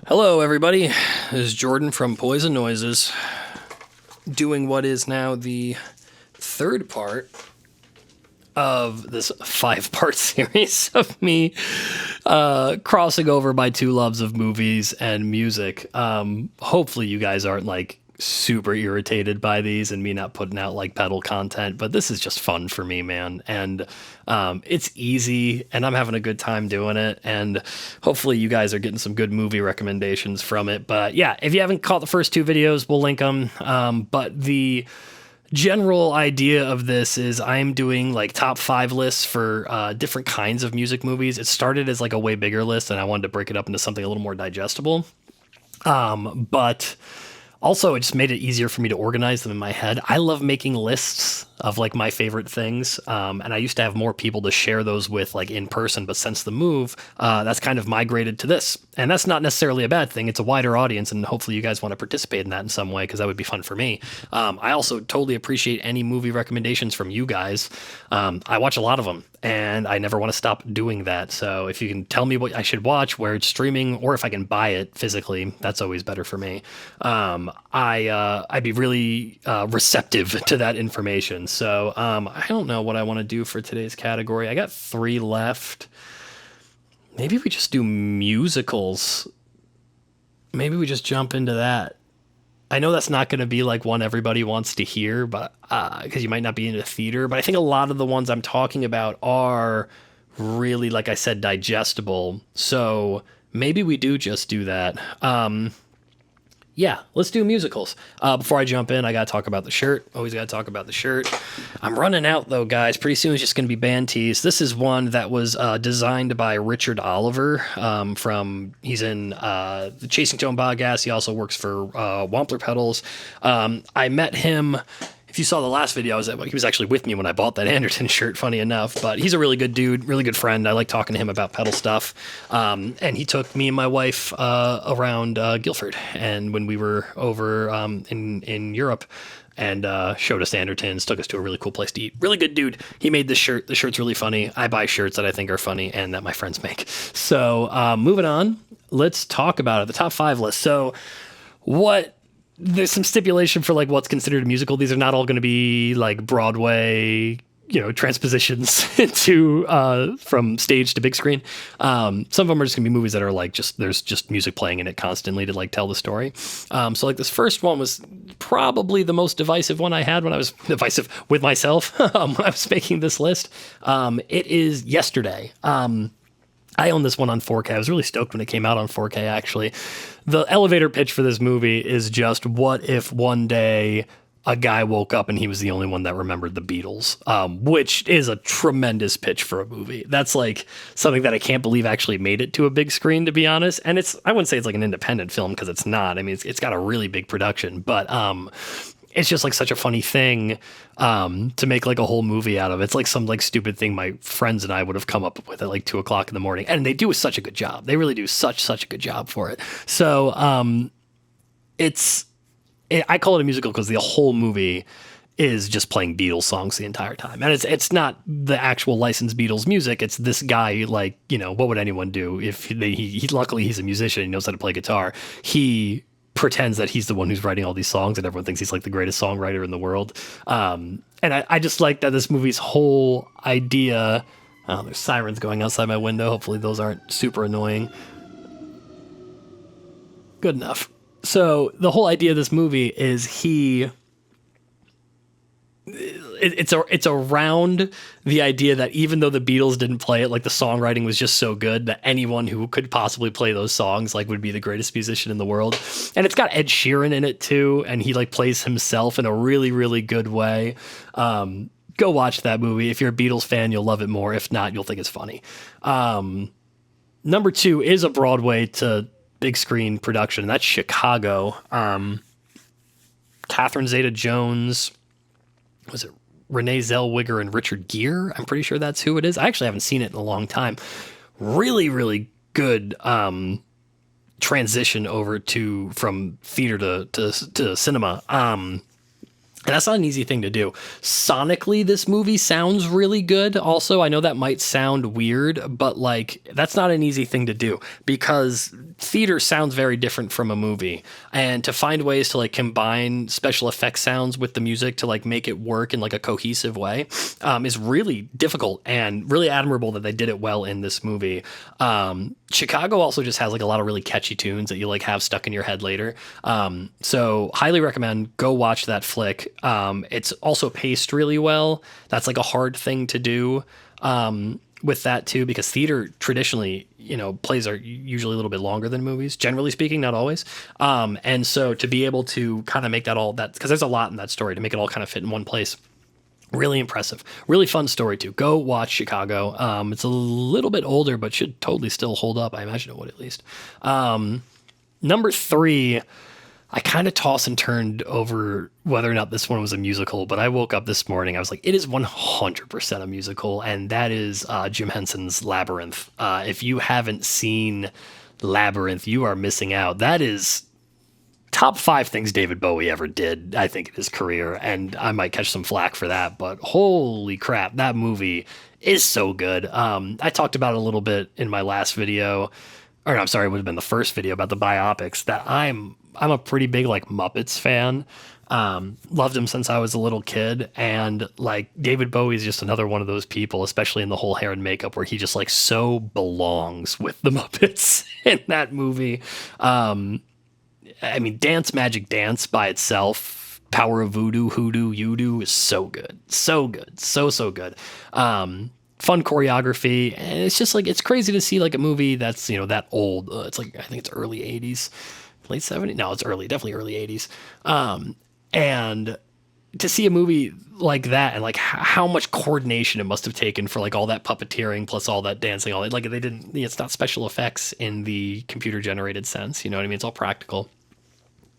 Hello, everybody. This is Jordan from Poison Noises, doing what is now the third part of this 5-part series of me crossing over my two loves of movies and music. Hopefully, you guys aren't like super irritated by these and me not putting out like pedal content, but this is just fun for me, man. And it's easy and I'm having a good time doing it. And hopefully you guys are getting some good movie recommendations from it. But yeah, if you haven't caught the first two videos, we'll link them. But the general idea of this is I'm doing like top 5 lists for different kinds of music movies. It started as like a way bigger list and I wanted to break it up into something a little more digestible. But also, it just made it easier for me to organize them in my head. I love making lists of like my favorite things, and I used to have more people to share those with like in person, but since the move, that's kind of migrated to this. And that's not necessarily a bad thing. It's a wider audience, and hopefully you guys want to participate in that in some way because that would be fun for me. I also totally appreciate any movie recommendations from you guys. I watch a lot of them, and I never want to stop doing that. So if you can tell me what I should watch, where it's streaming, or if I can buy it physically, that's always better for me. I'd be really receptive to that information. So I don't know what I want to do for today's category. I got 3 left. Maybe we just do musicals. Maybe we just jump into that. I know that's not going to be like one everybody wants to hear, but because you might not be into theater, but I think a lot of the ones I'm talking about are really, like I said, digestible. So maybe we do just do that. Yeah, let's do musicals. Before I jump in, I got to talk about the shirt. Always got to talk about the shirt. I'm running out, though, guys. Pretty soon it's just going to be band tees. This is one that was designed by Richard Oliver. He's in the Chasing Tone podcast. He also works for Wampler Pedals. I met him. If you saw the last video, he was actually with me when I bought that Anderton shirt, funny enough. But he's a really good dude, really good friend. I like talking to him about pedal stuff. And he took me and my wife around Guildford. And when we were over in Europe and showed us Andertons, took us to a really cool place to eat. Really good dude. He made this shirt. The shirt's really funny. I buy shirts that I think are funny and that my friends make. So moving on, let's talk about it. The top 5 list. So there's some stipulation for like what's considered a musical. These are not all going to be like Broadway, transpositions into from stage to big screen. Some of them are just gonna be movies that are like there's just music playing in it constantly to like tell the story. So like this first one was probably the most divisive one I had when I was divisive with myself when I was making this list. It is Yesterday. I own this one on 4K. I was really stoked when it came out on 4K, actually. The elevator pitch for this movie is just, what if one day a guy woke up and he was the only one that remembered the Beatles, which is a tremendous pitch for a movie. That's like something that I can't believe actually made it to a big screen, to be honest. And I wouldn't say it's like an independent film because it's not. I mean, it's got a really big production, but it's just like such a funny thing to make like a whole movie out of. It's like some like stupid thing my friends and I would have come up with at like 2:00 in the morning, and they do such a good job. They really do such a good job for it. So I call it a musical because the whole movie is just playing Beatles songs the entire time, and it's not the actual licensed Beatles music. It's this guy, like, what would anyone do if he luckily he's a musician. He knows how to play guitar. He pretends that he's the one who's writing all these songs and everyone thinks he's like the greatest songwriter in the world. And I just like that this movie's whole idea. Oh, there's sirens going outside my window. Hopefully those aren't super annoying. Good enough. So the whole idea of this movie is it's around the idea that even though the Beatles didn't play it, like the songwriting was just so good that anyone who could possibly play those songs like would be the greatest musician in the world. And it's got Ed Sheeran in it too, and he like plays himself in a really, really good way. Go watch that movie. If you're a Beatles fan, you'll love it more. If not, you'll think it's funny. Number 2 is a Broadway to big screen production, and that's Chicago. Catherine Zeta-Jones, was it Renee Zellweger and Richard Gere? I'm pretty sure that's who it is. I actually haven't seen it in a long time. Really, really good transition over from theater to cinema. And that's not an easy thing to do. Sonically, this movie sounds really good. Also, I know that might sound weird, but like that's not an easy thing to do because theater sounds very different from a movie. And to find ways to like combine special effects sounds with the music to like make it work in like a cohesive way is really difficult and really admirable that they did it well in this movie. Chicago also just has like a lot of really catchy tunes that you like have stuck in your head later. So highly recommend go watch that flick. It's also paced really well. That's like a hard thing to do with that too, because theater traditionally, plays are usually a little bit longer than movies, generally speaking, not always. And so to be able to kind of make that all that, because there's a lot in that story, to make it all kind of fit in one place. Really impressive. Really fun story, too. Go watch Chicago. It's a little bit older, but should totally still hold up. I imagine it would at least. Number 3, I kind of tossed and turned over whether or not this one was a musical, but I woke up this morning. I was like, it is 100% a musical, and that is Jim Henson's Labyrinth. If you haven't seen Labyrinth, you are missing out. That is top 5 things David Bowie ever did, I think, in his career, and I might catch some flack for that, but holy crap, that movie is so good. I talked about it a little bit in my last video, or I'm sorry, it would have been the first video about the biopics, that I'm a pretty big, like, Muppets fan. Loved him since I was a little kid, and, like, David Bowie is just another one of those people, especially in the whole hair and makeup, where he just, like, so belongs with the Muppets in that movie. I mean, Dance Magic Dance by itself, Power of Voodoo, Hoodoo, You-Do is so good. So good. So good. Fun choreography. And it's just like, it's crazy to see like a movie that's, that old. It's like, I think it's early 80s, late 70s. No, it's definitely early 80s. And to see a movie like that and like how much coordination it must have taken for like all that puppeteering plus all that dancing, all that, like they didn't, it's not special effects in the computer generated sense. You know what I mean? It's all practical.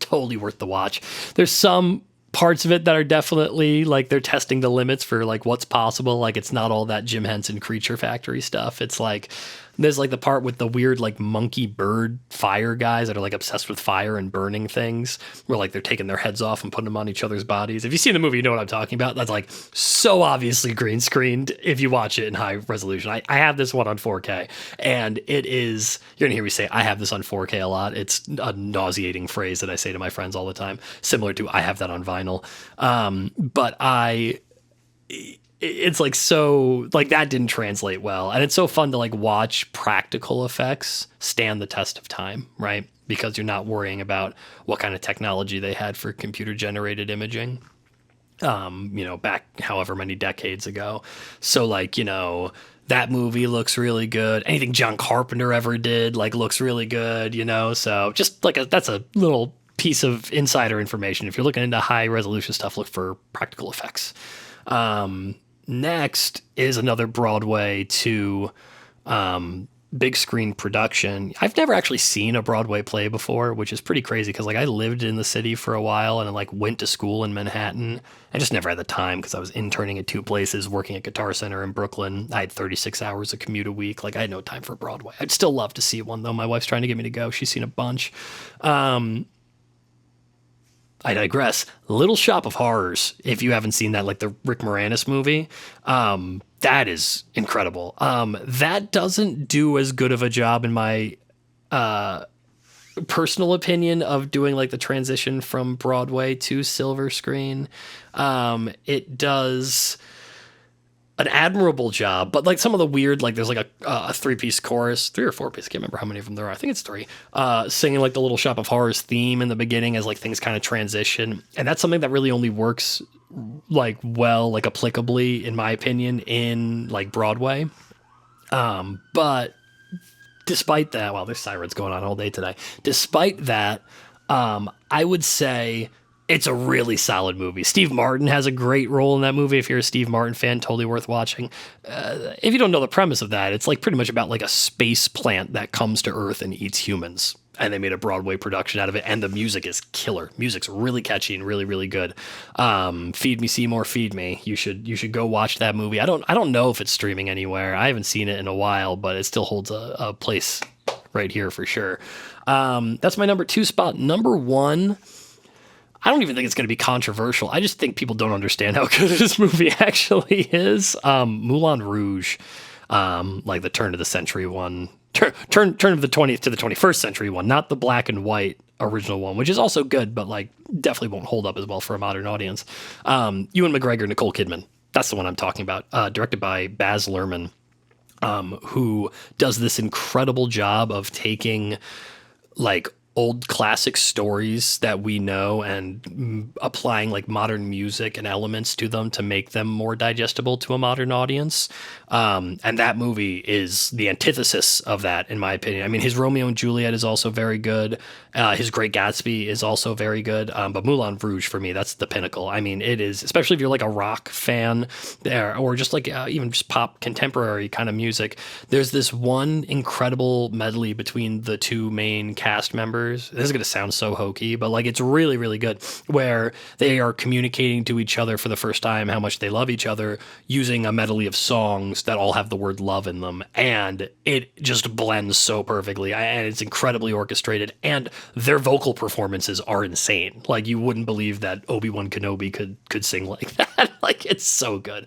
Totally worth the watch. There's some parts of it that are definitely like they're testing the limits for like what's possible. Like it's not all that Jim Henson Creature Factory stuff. It's like there's like the part with the weird like monkey bird fire guys that are like obsessed with fire and burning things, where like they're taking their heads off and putting them on each other's bodies. If you see the movie, you know what I'm talking about. That's like so obviously green screened if you watch it in high resolution. I have this one on 4K, and it is, you're gonna hear me say I have this on 4K a lot. It's a nauseating phrase that I say to my friends all the time, similar to I have that on vinyl. But it's like so like that didn't translate well, and it's so fun to like watch practical effects stand the test of time, right? Because you're not worrying about what kind of technology they had for computer generated imaging back however many decades ago. So like, that movie looks really good. Anything John Carpenter ever did like looks really good, so just like that's a little piece of insider information. If you're looking into high resolution stuff, look for practical effects. Next is another Broadway to big screen production. I've never actually seen a Broadway play before, which is pretty crazy because like I lived in the city for a while and I like went to school in Manhattan. I just never had the time because I was interning at 2 places, working at Guitar Center in Brooklyn. I had 36 hours of commute a week. Like I had no time for Broadway. I'd still love to see one though. My wife's trying to get me to go. She's seen a bunch. I digress. Little Shop of Horrors, if you haven't seen that, like the Rick Moranis movie, that is incredible. That doesn't do as good of a job in my personal opinion of doing like the transition from Broadway to silver screen. It does an admirable job, but like some of the weird, like there's like a 3-piece chorus, 3 or 4-piece, I can't remember how many of them there are. I think it's 3, singing like the Little Shop of Horrors theme in the beginning as like things kind of transition. And that's something that really only works like well, like applicably in my opinion in like Broadway. But despite that, wow, there's sirens going on all day today. Despite that, I would say it's a really solid movie. Steve Martin has a great role in that movie. If you're a Steve Martin fan, totally worth watching. If you don't know the premise of that, it's like pretty much about like a space plant that comes to Earth and eats humans. And they made a Broadway production out of it. And the music is killer. Music's really catchy and really, really good. Feed Me, Seymour, Feed Me. You should go watch that movie. I don't know if it's streaming anywhere. I haven't seen it in a while, but it still holds a place right here for sure. That's my number 2 spot. Number 1, I don't even think it's going to be controversial. I just think people don't understand how good this movie actually is. Mulan Rouge, like the turn of the century one, turn of the 20th to the 21st century one, not the black and white original one, which is also good, but like definitely won't hold up as well for a modern audience. Ewan McGregor, Nicole Kidman. That's the one I'm talking about. Directed by Baz Luhrmann, who does this incredible job of taking like old classic stories that we know and applying like modern music and elements to them to make them more digestible to a modern audience. And that movie is the antithesis of that, in my opinion. I mean, his Romeo and Juliet is also very good. His Great Gatsby is also very good. But Moulin Rouge, for me, that's the pinnacle. I mean, it is, especially if you're like a rock fan there, or just like even just pop contemporary kind of music. There's this one incredible medley between the two main cast members. This is going to sound so hokey, but like it's really, really good, where they are communicating to each other for the first time how much they love each other using a medley of songs that all have the word love in them. And it just blends so perfectly, and it's incredibly orchestrated, and their vocal performances are insane. Like you wouldn't believe that Obi-Wan Kenobi could sing like that. Like it's so good.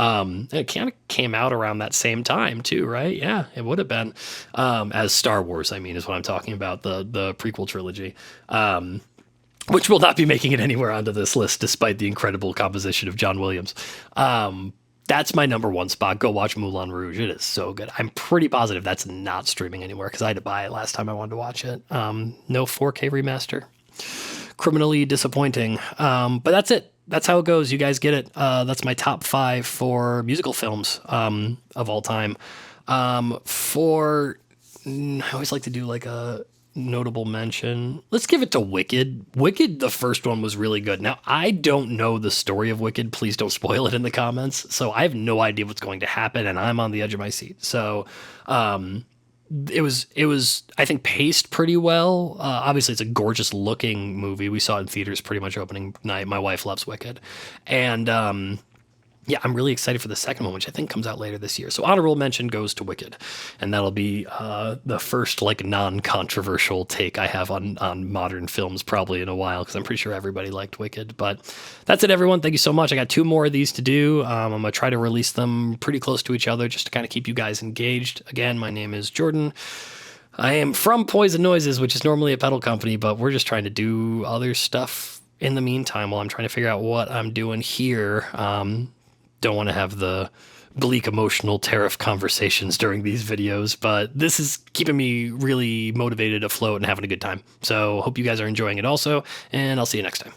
It kind of came out around that same time too, right? Yeah, it would have been, as Star Wars, I mean, is what I'm talking about, the prequel trilogy, which will not be making it anywhere onto this list, despite the incredible composition of John Williams. That's my number one spot. Go watch Moulin Rouge. It is so good. I'm pretty positive that's not streaming anywhere because I had to buy it last time I wanted to watch it. No 4K remaster. Criminally disappointing. But that's it. That's how it goes. You guys get it. That's my top 5 for musical films of all time. I always like to do like a notable mention. Let's give it to Wicked. Wicked, the first one, was really good. Now, I don't know the story of Wicked. Please don't spoil it in the comments. So I have no idea what's going to happen, and I'm on the edge of my seat. So it was I think paced pretty well. Obviously it's a gorgeous looking movie. We saw it in theaters pretty much opening night. My wife loves Wicked. And yeah, I'm really excited for the second one, which I think comes out later this year. So honorable mention goes to Wicked, and that'll be the first like non-controversial take I have on modern films probably in a while, because I'm pretty sure everybody liked Wicked. But that's it, everyone. Thank you so much. I got 2 more of these to do. I'm gonna try to release them pretty close to each other just to kind of keep you guys engaged. Again, my name is Jordan. I am from Poison Noises, which is normally a pedal company, but we're just trying to do other stuff in the meantime while I'm trying to figure out what I'm doing here. Don't want to have the bleak emotional tariff conversations during these videos, but this is keeping me really motivated, afloat, and having a good time. So hope you guys are enjoying it also, and I'll see you next time.